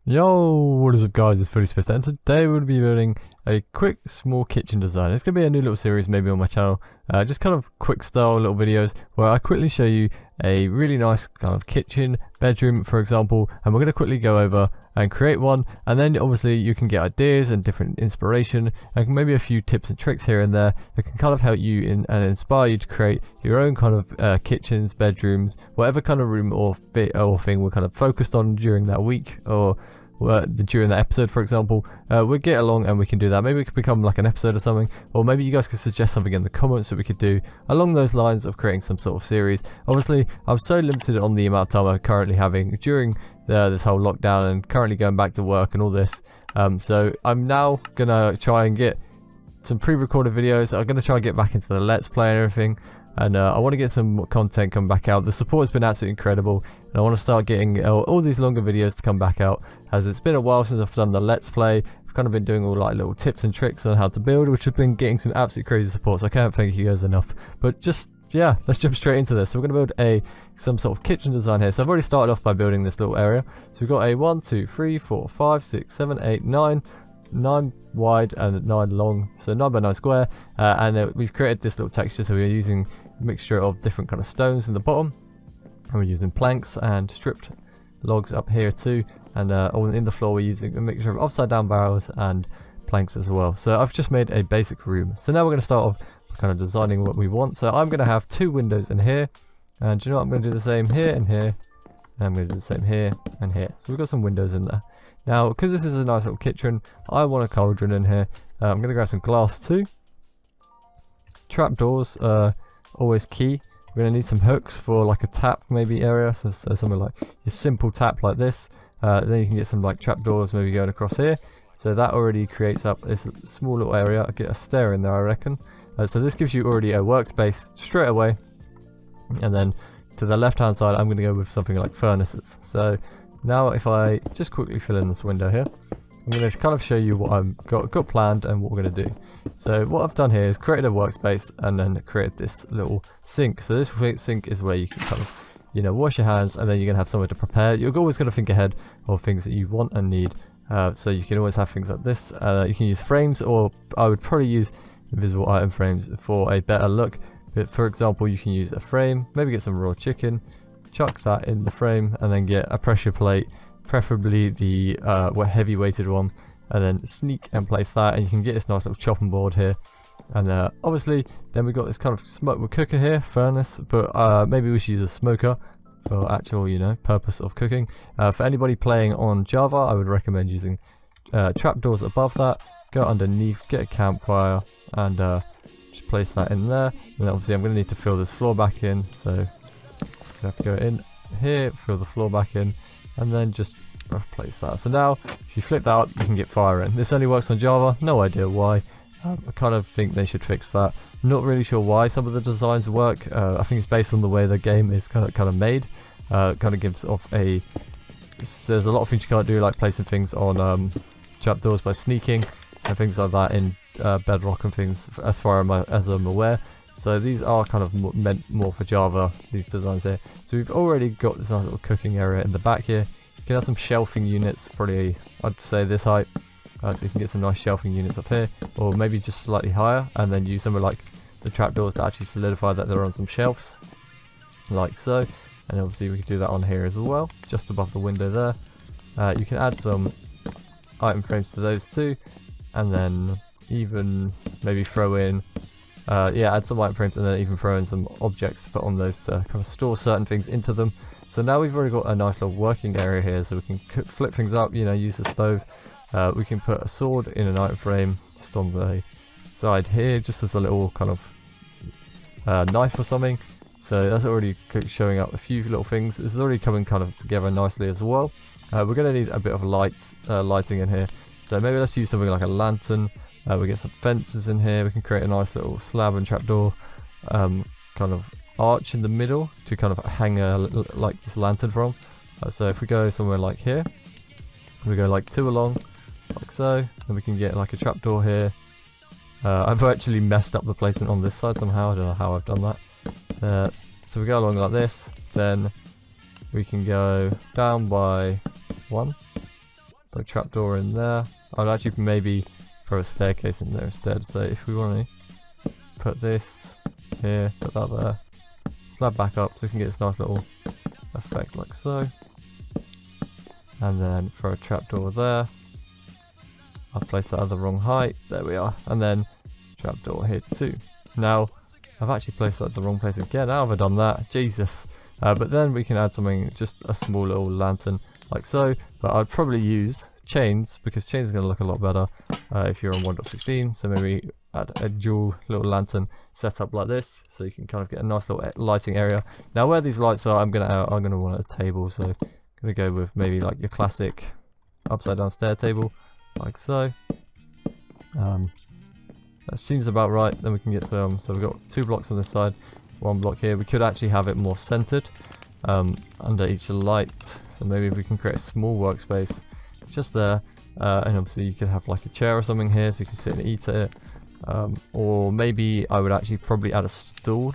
Yo, what is up guys, it's Fullyspaced and today we'll be building a quick small kitchen design. It's going to be a new little series maybe on my channel, just kind of quick style little videos where I quickly show you a really nice kind of kitchen, bedroom for example, and we're going to quickly go over and create one, and then obviously you can get ideas and different inspiration and maybe a few tips and tricks here and there that can kind of help you and inspire you to create your own kind of kitchens, bedrooms, whatever kind of room or thing we're kind of focused on during that week or during that episode for example. We'll get along and we can do that. Maybe it could become like an episode or something, or maybe you guys could suggest something in the comments that we could do along those lines of creating some sort of series. Obviously I'm so limited on the amount of time I'm currently having during this whole lockdown and currently going back to work and all this, so I'm now gonna try and get some pre-recorded videos. I'm gonna try and get back into the let's play and everything, and I want to get some more content come back out. The support has been absolutely incredible and I want to start getting all these longer videos to come back out, as it's been a while since I've done the let's play. I've kind of been doing all like little tips and tricks on how to build, which have been getting some absolutely crazy support, so I can't thank you guys enough. But just yeah, let's jump straight into this. So we're going to build some sort of kitchen design here. So I've already started off by building this little area. So we've got a 1, 2, 3, 4, 5, 6, 7, 8, 9 wide and 9 long, so 9 by 9 square, and we've created this little texture. So we're using a mixture of different kind of stones in the bottom, and we're using planks and stripped logs up here too, and in the floor we're using a mixture of upside down barrels and planks as well. So I've just made a basic room. So now we're going to start off kind of designing what we want. So I'm going to have 2 windows in here, and do you know what, I'm going to do the same here and here, and I'm going to do the same here and here. So we've got some windows in there. Now because this is a nice little kitchen, I want a cauldron in here. I'm going to grab some glass too. Trapdoors, always key. We're going to need some hooks for like a tap maybe area, so something like your simple tap like this. Then you can get some like trapdoors maybe going across here. So that already creates up this small little area. I'll get a stair in there I reckon. So this gives you already a workspace straight away, and then to the left hand side I'm going to go with something like furnaces. So now if I just quickly fill in this window here, I'm going to kind of show you what I've got planned and what we're going to do. So what I've done here is created a workspace and then created this little sink. So this sink is where you can kind of, you know, wash your hands, and then you're going to have somewhere to prepare. You're always going to think ahead of things that you want and need. So you can always have things like this. You can use frames, or I would probably use invisible item frames for a better look. But for example, you can use a frame, maybe get some raw chicken, chuck that in the frame, and then get a pressure plate, preferably the heavy weighted one, and then sneak and place that, and you can get this nice little chopping board here. And obviously then we've got this kind of smoke cooker here, furnace, but maybe we should use a smoker for actual, you know, purpose of cooking. For anybody playing on Java, I would recommend using trapdoors above that. Go underneath, get a campfire, and just place that in there. And obviously I'm going to need to fill this floor back in, so I'm going to have to go in here, fill the floor back in, and then just replace that. So now if you flip that up, you can get fire in. This only works on Java, no idea why. I kind of think they should fix that. Not really sure why some of the designs work. I think it's based on the way the game is kind of made. Kind of gives off a... There's a lot of things you can't do, like placing things on trapdoors by sneaking and things like that in Bedrock and things, as far as I'm aware. So these are kind of meant more for Java, these designs here. So we've already got this nice little cooking area in the back here. You can have some shelving units, probably I'd say this height. So you can get some nice shelving units up here, or maybe just slightly higher, and then use some of like the trapdoors to actually solidify that they're on some shelves, like so. And obviously we could do that on here as well, just above the window there. You can add some item frames to those too, and then even maybe throw in add some item frames, and then even throw in some objects to put on those to kind of store certain things into them. So now we've already got a nice little working area here, so we can flip things up, you know, use the stove. We can put a sword in an item frame just on the side here, just as a little kind of knife or something. So that's already showing up a few little things. This is already coming kind of together nicely as well. We're going to need a bit of lighting in here. So maybe let's use something like a lantern. We get some fences in here. We can create a nice little slab and trapdoor kind of arch in the middle to kind of hang like this lantern from. So if we go somewhere like here, we go like 2 along, like so, then we can get like a trapdoor here. I've actually messed up the placement on this side somehow. I don't know how I've done that. So we go along like this, then we can go down by 1, Throw a trapdoor in there. I'd actually maybe throw a staircase in there instead. So if we want to put this here, put that there, slab back up so we can get this nice little effect like so. And then throw a trapdoor there. I've placed that at the wrong height. There we are. And then trapdoor here too. Now, I've actually placed that at the wrong place again. How have I done that? Jesus. But then we can add something, just a small little lantern like so. But I'd probably use chains, because chains are going to look a lot better if you're on 1.16. So maybe add a dual little lantern set up like this, so you can kind of get a nice little lighting area. Now where these lights are, I'm gonna want a table. So I'm gonna go with maybe like your classic upside down stair table, like so. That seems about right. Then we can get some, so we've got 2 blocks on this side, 1 block here. We could actually have it more centered under each light. So maybe if we can create a small workspace just there, and obviously you could have like a chair or something here so you can sit and eat at it. Or maybe I would actually probably add a stool,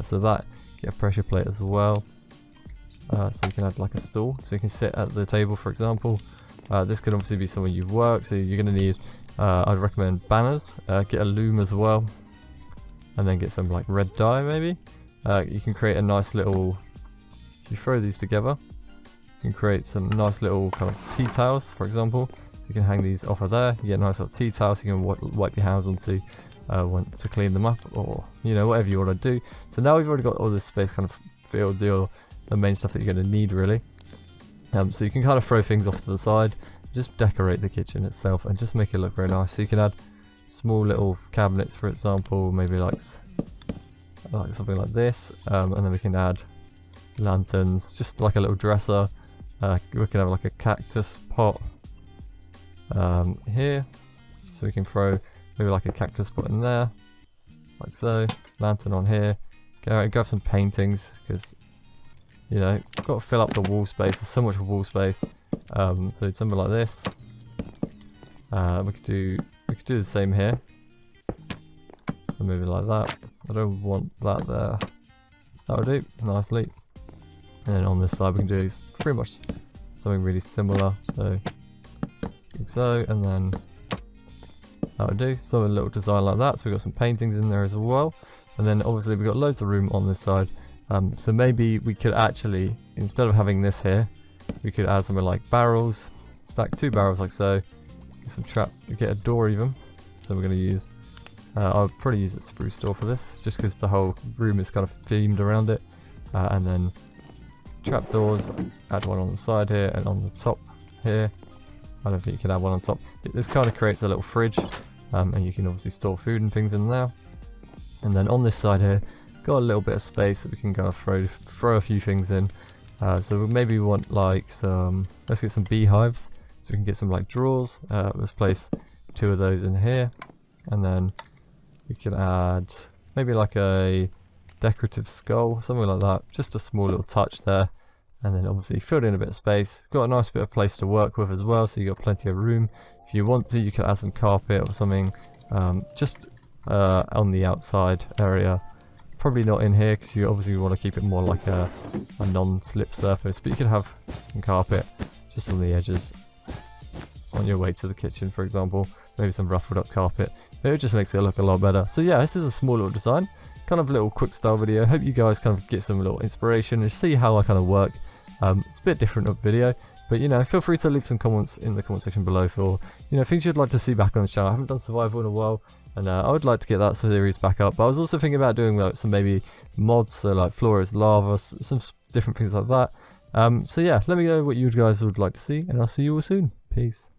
so that get a pressure plate as well. So you can add like a stool, so you can sit at the table, for example. This could obviously be somewhere you work, so you're going to need, I'd recommend banners, get a loom as well, and then get some like red dye maybe. You can create a nice little, if you throw these together, you can create some nice little kind of tea towels, for example. So you can hang these off of there, you get a nice little tea towel so you can wipe your hands onto to clean them up, or you know, whatever you want to do. So now we've already got all this space kind of filled, the main stuff that you're going to need really. So you can kind of throw things off to the side, just decorate the kitchen itself and just make it look very nice. So you can add small little cabinets, for example, maybe like something like this, and then we can add lanterns, just like a little dresser. We can have like a cactus pot here, so we can throw maybe like a cactus pot in there, like so. Lantern on here. Grab some paintings, because you know, got to fill up the wall space. There's so much wall space. So something like this. We could do the same here. So maybe like that. I don't want that there. That would do nicely. And then on this side we can do pretty much something really similar. So like so, and then that would do. So a little design like that. So we've got some paintings in there as well. And then obviously we've got loads of room on this side. So maybe we could actually, instead of having this here, we could add something like barrels, stack 2 barrels like so, get some get a door even. So we're going to use, I'll probably use a spruce door for this, just because the whole room is kind of themed around it. And then trapdoors, add one on the side here and on the top here. I don't think you can add one on top. This kind of creates a little fridge, and you can obviously store food and things in there. And then on this side here, got a little bit of space that we can kind of throw a few things in. So maybe we want like some, let's get some beehives, so we can get some like drawers. Let's place 2 of those in here, and then we can add maybe like a decorative skull, something like that, just a small little touch there. And then obviously filled in a bit of space. Got a nice bit of place to work with as well, so you got plenty of room. If you want to, you can add some carpet or something, just on the outside area. Probably not in here, because you obviously want to keep it more like a non-slip surface, but you could have some carpet just on the edges on your way to the kitchen, for example. Maybe some ruffled up carpet. It just makes it look a lot better. So yeah, this is a small little design, kind of little quick style video. Hope you guys kind of get some little inspiration and see how I kind of work. It's a bit different of video, but you know, feel free to leave some comments in the comment section below for, you know, things you'd like to see back on the channel. I haven't done survival in a while, and I would like to get that series back up. But I was also thinking about doing like some maybe mods, so like floor is lava, some different things like that. So yeah, let me know what you guys would like to see, and I'll see you all soon. Peace.